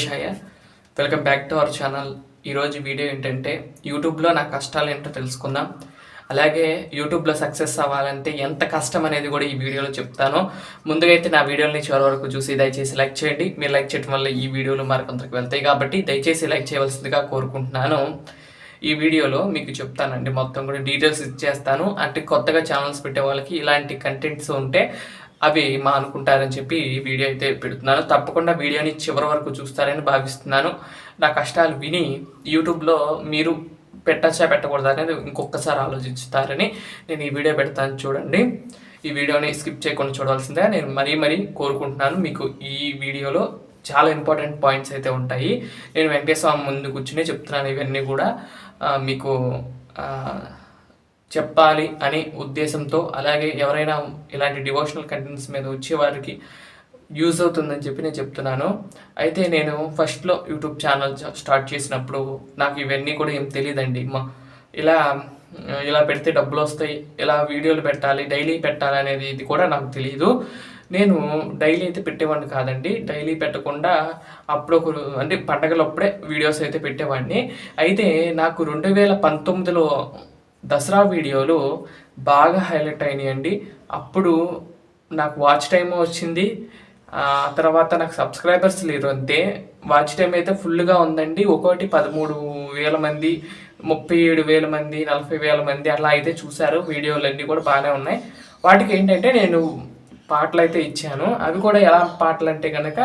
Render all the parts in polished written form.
షాయ welcome back to our channel. ఈరోజు video ఏంటంటే యూట్యూబ్లో నా కష్టాలు ఏంటో తెలుసుకుందాం. అలాగే యూట్యూబ్లో సక్సెస్ అవ్వాలంటే ఎంత కష్టం అనేది కూడా ఈ వీడియోలో చెప్తాను. ముందుగా అయితే నా వీడియోని చివరి వరకు చూసి దయచేసి లైక్ చేయండి. మీరు లైక్ చేయడం వల్ల ఈ వీడియోలు మరికొంతకు వెళ్తాయి కాబట్టి దయచేసి లైక్ చేయవలసిందిగా కోరుకుంటున్నాను. ఈ వీడియోలో మీకు చెప్తానండి, మొత్తం కూడా డీటెయిల్స్ ఇచ్చేస్తాను. అంటే కొత్తగా ఛానల్స్ పెట్టే వాళ్ళకి ఇలాంటి కంటెంట్స్ ఉంటే అవి అనుకుంటారని చెప్పి ఈ వీడియో అయితే పెడుతున్నాను. తప్పకుండా వీడియోని చివరి వరకు చూస్తారని భావిస్తున్నాను. నా కష్టాలు విని యూట్యూబ్లో మీరు పెట్టచ్చా పెట్టకూడదు అనేది ఇంకొకసారి ఆలోచిస్తారని నేను ఈ వీడియో పెడతాను. చూడండి, ఈ వీడియోని స్కిప్ చేయకుండా చూడవలసిందే నేను మరీ కోరుకుంటున్నాను. మీకు ఈ వీడియోలో చాలా ఇంపార్టెంట్ పాయింట్స్ అయితే ఉంటాయి. నేను వెంకటేశ్వర ముందు కూర్చుని చెప్తున్నాను. ఇవన్నీ కూడా మీకు చెప్పాలి అనే ఉద్దేశంతో, అలాగే ఎవరైనా ఇలాంటి డివోషనల్ కంటెంట్స్ మీద వచ్చే వారికి యూజ్ అవుతుందని చెప్పి నేను చెప్తున్నాను. అయితే నేను ఫస్ట్లో యూట్యూబ్ ఛానల్ స్టార్ట్ చేసినప్పుడు నాకు ఇవన్నీ కూడా ఏం తెలియదండి. ఇలా పెడితే డబ్బులు వస్తాయి, ఇలా వీడియోలు పెట్టాలి, డైలీ పెట్టాలి అనేది ఇది కూడా నాకు తెలియదు. నేను డైలీ అయితే పెట్టేవాడిని కాదండి. డైలీ పెట్టకుండా అప్పుడొకరు అంటే పండగలప్పుడే వీడియోస్ అయితే పెట్టేవాడిని. అయితే నాకు 2019లో దసరా వీడియోలు బాగా హైలైట్ అయినాయండి. అప్పుడు నాకు వాచ్ టైం వచ్చింది. తర్వాత నాకు సబ్స్క్రైబర్స్ లేరు, అంతే. వాచ్ టైం అయితే ఫుల్గా ఉందండి. ఒక్కొక్కటి 13,000 మంది, 37,000 మంది, 40,000 మంది అలా అయితే చూశారు. వీడియోలన్నీ కూడా బాగానే ఉన్నాయి. వాటికి ఏంటంటే నేను పాటలు అయితే ఇచ్చాను. అవి కూడా ఎలా పాటలు అంటే కనుక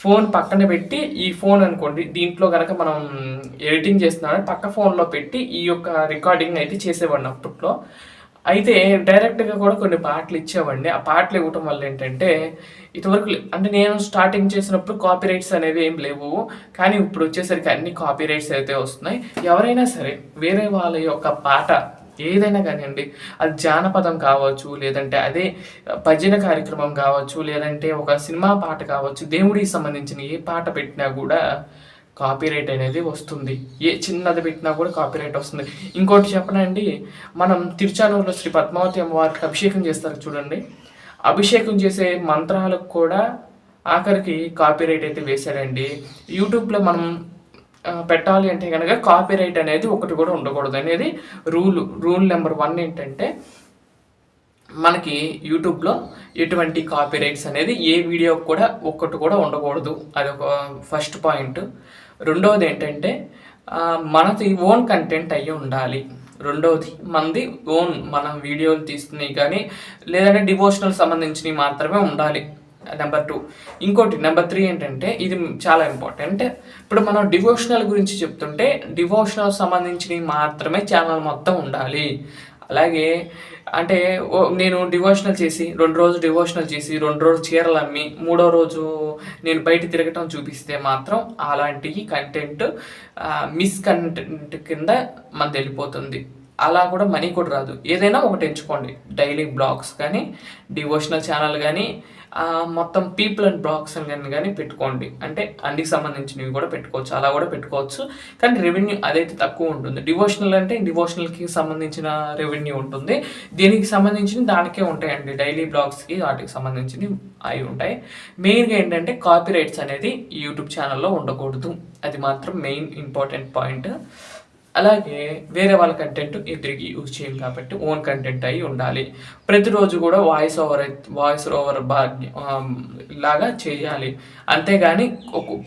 ఫోన్ పక్కన పెట్టి, ఈ ఫోన్ అనుకోండి, దీంట్లో కనుక మనం ఎడిటింగ్ చేస్తున్నాం పక్క ఫోన్లో పెట్టి ఈ యొక్క రికార్డింగ్ అయితే చేసేవాడిని అప్పట్లో. అయితే డైరెక్ట్గా కూడా కొన్ని పాటలు ఇచ్చేవాడిని. ఆ పాటలు ఇవ్వటం వల్ల ఏంటంటే ఇటువరకు అంటే నేను స్టార్టింగ్ చేసినప్పుడు కాపీరైట్స్ అనేవి ఏం లేవు, కానీ ఇప్పుడు వచ్చేసరికి అన్ని కాపీరైట్స్ అయితే వస్తున్నాయి. ఎవరైనా సరే వేరే వాళ్ళ యొక్క పాట ఏదైనా కానివ్వండి, అది జానపదం కావచ్చు, లేదంటే అదే భజన కార్యక్రమం కావచ్చు, లేదంటే ఒక సినిమా పాట కావచ్చు, దేవుడికి సంబంధించిన ఏ పాట పెట్టినా కూడా కాపీరైట్ అనేది వస్తుంది. ఏ చిన్నది పెట్టినా కూడా కాపీరైట్ వస్తుంది. ఇంకోటి చెప్పనండి, మనం తిరుచానూరులో శ్రీ పద్మావతి అమ్మవారికి అభిషేకం చేస్తారు చూడండి. అభిషేకం చేసే మంత్రాలకు కూడా ఆఖరికి కాపీరైట్ అయితే వేశారండి. యూట్యూబ్లో మనం పెట్టాలి అంటే కనుక కాపీరైట్ అనేది ఒకటి కూడా ఉండకూడదు అనేది రూల్ నెంబర్ 1 ఏంటంటే మనకి యూట్యూబ్లో ఎటువంటి కాపీరైట్స్ అనేది ఏ వీడియో కూడా ఒక్కటి కూడా ఉండకూడదు. అది ఒక ఫస్ట్ పాయింట్. రెండవది ఏంటంటే మనది ఓన్ కంటెంట్ అయ్యి ఉండాలి. రెండవది మనం వీడియోలు తీస్తున్నాయి కానీ లేదంటే డివోషనల్ సంబంధించినవి మాత్రమే ఉండాలి. నెంబర్ 2. ఇంకోటి నెంబర్ 3 ఏంటంటే ఇది చాలా ఇంపార్టెంట్. ఇప్పుడు మనం డివోషనల్ గురించి చెప్తుంటే డివోషనల్ సంబంధించినవి మాత్రమే ఛానల్ మొత్తం ఉండాలి. అలాగే అంటే నేను డివోషనల్ చేసి 2 రోజులు డివోషనల్ చేసి 2 రోజులు చీరలు అమ్మి 3వ రోజు నేను బయట తిరగటం చూపిస్తే మాత్రం అలాంటి కంటెంట్ మిస్ కంటెంట్ కింద మనది వెళ్ళిపోతుంది. అలా కూడా మనీ కూడా రాదు. ఏదైనా ఒకటి ఎంచుకోండి, డైలీ బ్లాగ్స్ కానీ, డివోషనల్ ఛానల్ కానీ, మొత్తం పీపుల్ అండ్ బ్లాగ్స్ అని కానీ పెట్టుకోండి. అంటే అన్నికి సంబంధించినవి కూడా పెట్టుకోవచ్చు, అలా కూడా పెట్టుకోవచ్చు. కానీ రెవెన్యూ అదైతే తక్కువ ఉంటుంది. డివోషనల్ అంటే డివోషనల్కి సంబంధించిన రెవెన్యూ ఉంటుంది, దీనికి సంబంధించిన దానికే ఉంటాయండి. డైలీ బ్లాగ్స్కి వాటికి సంబంధించినవి అవి ఉంటాయి. మెయిన్గా ఏంటంటే కాపీరైట్స్ అనేది యూట్యూబ్ ఛానల్లో ఉండకూడదు. అది మాత్రం మెయిన్ ఇంపార్టెంట్ పాయింట్. అలాగే వేరే వాళ్ళ కంటెంట్ తిరిగి యూజ్ చేయాలి కాబట్టి ఓన్ కంటెంట్ అయి ఉండాలి. ప్రతిరోజు కూడా వాయిస్ ఓవర్ లాగా చేయాలి. అంతేగాని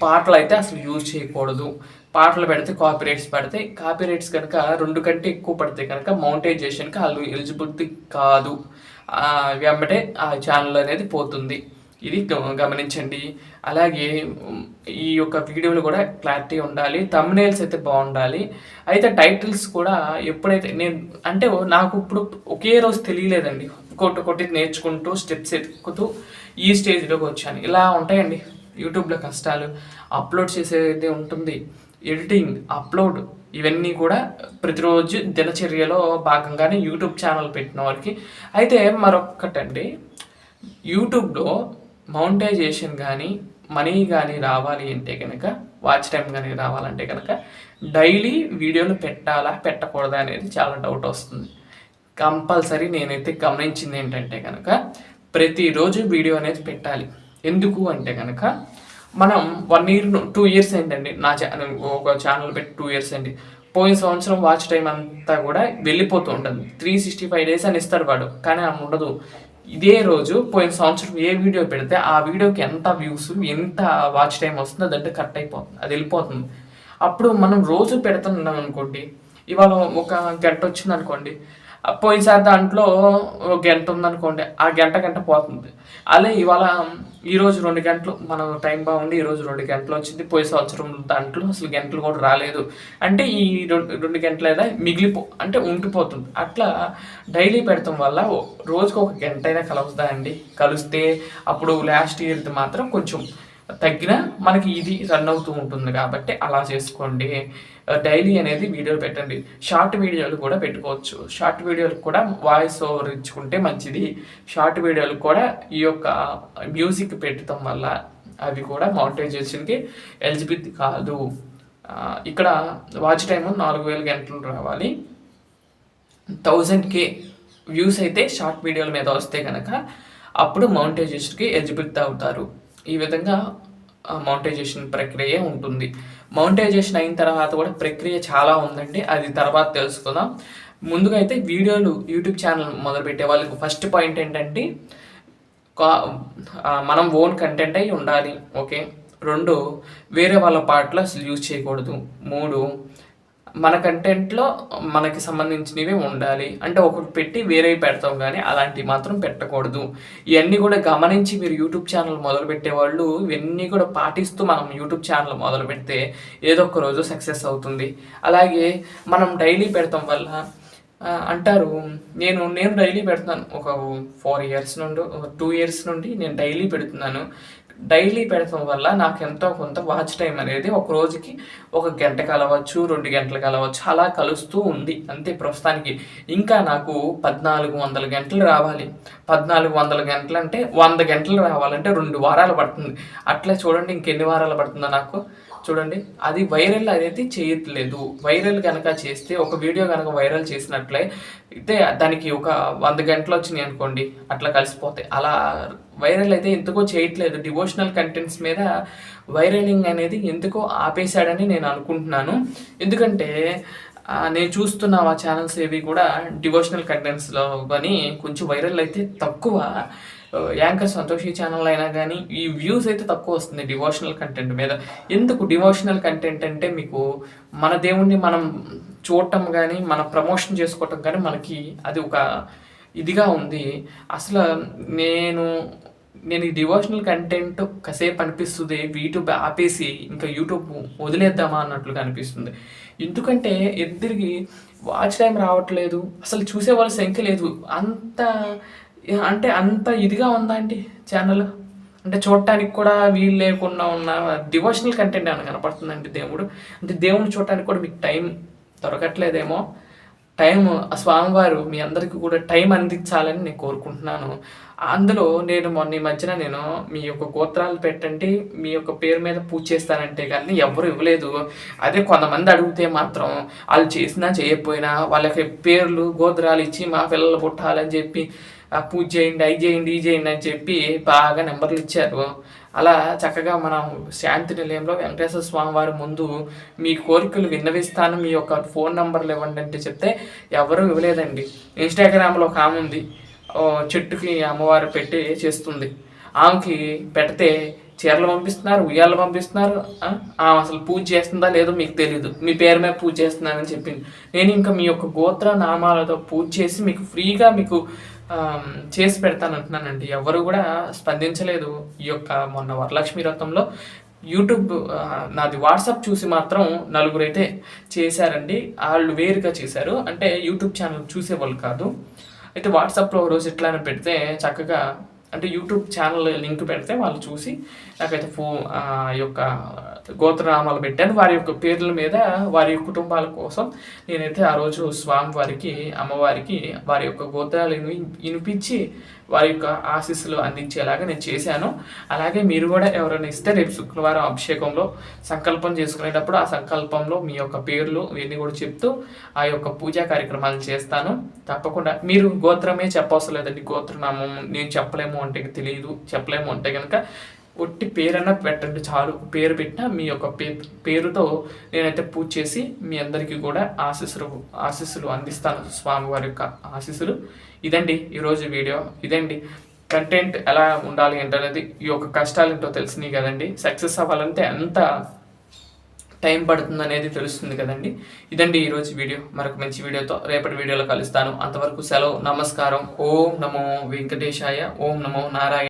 పాటలు అయితే అసలు యూజ్ చేయకూడదు. పాటలు పెడితే కాపీరైట్స్ పడితే, కాపీరైట్స్ కనుక 2 కంటే ఎక్కువ పడితే కనుక మౌంటైజేషన్కి వాళ్ళు ఎలిజిబిలిటీ కాదు, వెంబటే ఆ ఛానల్ అనేది పోతుంది. ఇది గమనించండి. అలాగే ఈ యొక్క వీడియోలు కూడా క్లారిటీ ఉండాలి, థంబ్నెయిల్స్ అయితే బాగుండాలి. అయితే టైటిల్స్ కూడా ఎప్పుడైతే నాకు ఇప్పుడు ఒకే రోజు తెలియలేదండి. ఒకటి నేర్చుకుంటూ స్టెప్స్ ఎక్కుతూ ఈ స్టేజ్లోకి వచ్చాను. ఇలా ఉంటాయండి యూట్యూబ్లో కష్టాలు. అప్లోడ్ చేసేది ఉంటుంది, ఎడిటింగ్, అప్లోడ్, ఇవన్నీ కూడా ప్రతిరోజు దినచర్యలో భాగంగానే యూట్యూబ్ ఛానల్ పెట్టిన వారికి. అయితే మరొక్కటండి, యూట్యూబ్లో మౌంటైజేషన్ కానీ మనీ కానీ రావాలి అంటే కనుక, వాచ్ టైం కానీ రావాలంటే కనుక డైలీ వీడియోలు పెట్టాలా పెట్టకూడదా అనేది చాలా డౌట్ వస్తుంది. కంపల్సరీ నేనైతే గమనించింది ఏంటంటే కనుక ప్రతిరోజు వీడియో అనేది పెట్టాలి. ఎందుకు అంటే కనుక మనం 1 ఇయర్ 2 ఇయర్స్ అయిందండి నా ఒక ఛానల్ పెట్టి 2 ఇయర్స్ అయింది. పోయిన సంవత్సరం వాచ్ టైం అంతా కూడా వెళ్ళిపోతూ ఉంటుంది. 365 డేస్ అని ఇస్తాడు వాడు, కానీ అలా ఉండదు. ఇదే రోజు పోయిన సంవత్సరం ఏ వీడియో పెడితే ఆ వీడియోకి ఎంత వ్యూస్, ఎంత వాచ్ టైం వస్తుందో అదంటే కట్ అయిపోతుంది, అది వెళ్ళిపోతుంది. అప్పుడు మనం రోజు పెడుతున్నాం అనుకోండి, ఇవాళ ఒక గంట వచ్చింది అనుకోండి, పోయినసారి దాంట్లో ఒక గంట ఉందనుకోండి, ఆ గంట పోతుంది. అలా ఇవాళ ఈరోజు 2 గంటలు మనం టైం బాగుండి ఈరోజు 2 గంటలు వచ్చింది, పోయే సంవత్సరం దాంట్లో అసలు గంటలు కూడా రాలేదు అంటే ఈ 2 గంటలు ఏదా అంటే ఉండిపోతుంది. అట్లా డైలీ పెడతాం వల్ల రోజుకు ఒక గంట అయినా కలుస్తుందండి. కలిస్తే అప్పుడు లాస్ట్ ఇయర్ది మాత్రం కొంచెం తగ్గిన మనకి ఇది రన్ అవుతూ ఉంటుంది కాబట్టి అలా చేసుకోండి. డైలీ అనేది వీడియోలు పెట్టండి. షార్ట్ వీడియోలు కూడా పెట్టుకోవచ్చు. షార్ట్ వీడియోలకు కూడా వాయిస్ ఓవర్ ఇచ్చుకుంటే మంచిది. షార్ట్ వీడియోలకు కూడా ఈ యొక్క మ్యూజిక్ పెట్టడం వల్ల అవి కూడా మానిటైజేషన్కి ఎలిజిబుల్ కాదు. ఇక్కడ వాచ్ టైము 4000 గంటలు రావాలి. 1000K వ్యూస్ అయితే షార్ట్ వీడియోల మీద వస్తే కనుక అప్పుడు మానిటైజేషన్కి ఎలిజిబుల్ అవుతారు. ఈ విధంగా మానిటైజేషన్ ప్రక్రియ ఉంటుంది. మానిటైజేషన్ అయిన తర్వాత కూడా ప్రక్రియ చాలా ఉందండి, అది తర్వాత తెలుసుకుందాం. ముందుగా అయితే వీడియోలు యూట్యూబ్ ఛానల్ మొదలుపెట్టే వాళ్ళకి ఫస్ట్ పాయింట్ ఏంటంటే మనం ఓన్ కంటెంట్ అయి ఉండాలి. ఓకే. 2 వేరే వాళ్ళ పాటలు అసలు యూజ్ చేయకూడదు. 3 మన కంటెంట్లో మనకి సంబంధించినవి ఉండాలి. అంటే ఒకటి పెట్టి వేరే పెడతాం కానీ అలాంటివి మాత్రం పెట్టకూడదు. ఇవన్నీ కూడా గమనించి మీరు యూట్యూబ్ ఛానల్ మొదలుపెట్టే వాళ్ళు ఇవన్నీ కూడా పాటిస్తూ మనం యూట్యూబ్ ఛానల్ మొదలు పెడితే ఏదో ఒక రోజు సక్సెస్ అవుతుంది. అలాగే మనం డైలీ పెడతాం వల్ల అంటారు, నేను డైలీ పెడుతున్నాను. ఒక 4 ఇయర్స్ నుండి 2 ఇయర్స్ నుండి నేను డైలీ పెడుతున్నాను. డైలీ పెడతాం వల్ల నాకు ఎంతో కొంత వాచ్ టైం అనేది ఒక రోజుకి 1 గంట కలవచ్చు, 2 గంటలు కలవచ్చు, అలా కలుస్తూ ఉంది అంతే ప్రస్తుతానికి. ఇంకా నాకు 1400 గంటలు రావాలి. 1400 గంటలు అంటే 100 గంటలు రావాలంటే 2 వారాలు పడుతుంది. అట్లా చూడండి ఇంకెన్ని వారాలు పడుతుందో నాకు. చూడండి, అది వైరల్ అనేది చేయట్లేదు. వైరల్ కనుక చేస్తే ఒక వీడియో కనుక వైరల్ చేసినట్లే అయితే దానికి ఒక 100 గంటలు వచ్చినాయి అనుకోండి, అట్లా కలిసిపోతాయి. అలా వైరల్ అయితే ఎందుకో చేయట్లేదు. డివోషనల్ కంటెంట్స్ మీద వైరలింగ్ అనేది ఎందుకో ఆపేశాడని నేను అనుకుంటున్నాను. ఎందుకంటే నేను చూస్తున్న ఆ ఛానల్స్ ఏవి కూడా డివోషనల్ కంటెంట్స్లో కానీ కొంచెం వైరల్ అయితే తక్కువ. యాంకర్ సంతోషి ఛానల్ అయినా కానీ ఈ వ్యూస్ అయితే తక్కువ వస్తుంది డివోషనల్ కంటెంట్ మీద. ఎందుకు డివోషనల్ కంటెంట్ అంటే మీకు మన దేవుణ్ణి మనం చూడటం కానీ మన ప్రమోషన్ చేసుకోవటం కానీ మనకి అది ఒక ఇదిగా ఉంది. అసలు నేను ఈ డివోషనల్ కంటెంట్ కాసేపు అనిపిస్తుంది, యూట్యూబ్ ఆపేసి ఇంకా యూట్యూబ్ వదిలేద్దామా అన్నట్లుగా అనిపిస్తుంది. ఎందుకంటే ఇద్దరికి వాచ్ టైం రావట్లేదు, అసలు చూసే వాళ్ళ సంఖ్య లేదు. అంత ఇదిగా ఉందా అండి ఛానల్? అంటే చూడటానికి కూడా వీలు లేకుండా ఉన్న డివోషనల్ కంటెంట్ ఏమైనా కనపడుతుందండి దేవుడు? అంటే దేవుడిని చూడటానికి కూడా మీకు టైం దొరకట్లేదేమో. టైం స్వామివారు మీ అందరికీ కూడా టైం అందించాలని నేను కోరుకుంటున్నాను. అందులో నేను మొన్న ఈ మధ్యన నేను మీ యొక్క గోత్రాలు పెట్టండి, మీ యొక్క పేరు మీద పూజ చేస్తానంటే కానీ ఎవరు ఇవ్వలేదు. అదే కొంతమంది అడిగితే మాత్రం వాళ్ళు చేసినా చేయకపోయినా వాళ్ళకి పేర్లు గోత్రాలు ఇచ్చి మా పిల్లలు పుట్టాలని చెప్పి పూజ చేయండి, అవి చేయండి, ఈ చేయండి అని చెప్పి బాగా నెంబర్లు ఇచ్చారు. అలా చక్కగా మనం శాంతి నిలయంలో వెంకటేశ్వర స్వామి వారి ముందు మీ కోరికలు విన్నవిస్తాను, మీ యొక్క ఫోన్ నెంబర్లు ఇవ్వండి అంటే చెప్తే ఎవరూ ఇవ్వలేదండి. ఇన్స్టాగ్రామ్లో ఒక ఆమె ఉంది, చెట్టుకి అమ్మవారు పెట్టి చేస్తుంది. ఆమెకి పెడితే చీరలు పంపిస్తున్నారు, ఉయ్యాలు పంపిస్తున్నారు. ఆమె అసలు పూజ చేస్తుందా లేదో మీకు తెలీదు, మీ పేరు మీద పూజ చేస్తున్నానని చెప్పింది. నేను ఇంకా మీ యొక్క గోత్ర నామాలతో పూజ చేసి మీకు ఫ్రీగా మీకు చేసి పెడతాను అంటున్నానండి. ఎవరు కూడా స్పందించలేదు. ఈ యొక్క మొన్న వరలక్ష్మి వ్రతంలో యూట్యూబ్ నాది వాట్సాప్ చూసి మాత్రం 4 అయితే చేశారండి. వాళ్ళు వేరుగా చేశారు, అంటే యూట్యూబ్ ఛానల్ చూసేవాళ్ళు కాదు. అయితే వాట్సాప్లో రోజు ఎట్లా పెడితే చక్కగా అంటే యూట్యూబ్ ఛానల్ లింక్ పెడితే వాళ్ళు చూసి నాకైతే యొక్క గోత్రనామాలు పెట్టాను. వారి యొక్క పేర్ల మీద వారి కుటుంబాల కోసం నేనైతే ఆ రోజు స్వామి వారికి అమ్మవారికి వారి యొక్క గోత్రాలు వినిపించి వారి యొక్క ఆశీస్సులు అందించేలాగా నేను చేశాను. అలాగే మీరు కూడా ఎవరైనా ఇస్తే రేపు శుక్రవారం అభిషేకంలో సంకల్పం చేసుకునేటప్పుడు ఆ సంకల్పంలో మీ యొక్క పేర్లు ఇవన్నీ కూడా చెప్తూ ఆ యొక్క పూజా కార్యక్రమాలు చేస్తాను. తప్పకుండా మీరు గోత్రమే చెప్పవసరం లేదండి. గోత్రనామం నేను చెప్పలేము అంటే తెలియదు, చెప్పలేము అంటే కనుక ఒట్టి పేరన్నా పెట్టండి చాలు. పేరు పెట్టినా మీ యొక్క పేరుతో నేనైతే పూజ చేసి మీ అందరికీ కూడా ఆశీస్సులు అందిస్తాను, స్వామివారి యొక్క ఆశీస్సులు. ఇదండి ఈరోజు వీడియో. ఇదండి కంటెంట్ ఎలా ఉండాలి ఏంటనేది, ఈ యొక్క కష్టాలు ఏంటో తెలిసినాయి కదండి. సక్సెస్ అవ్వాలంటే ఎంత టైం పడుతుంది అనేది తెలుస్తుంది కదండి. ఇదండి ఈరోజు వీడియో. మరొక మంచి వీడియోతో రేపటి వీడియోలో కలుస్తాను. అంతవరకు సెలవు. నమస్కారం. ఓం నమో వెంకటేశాయ. ఓం నమో నారాయణ.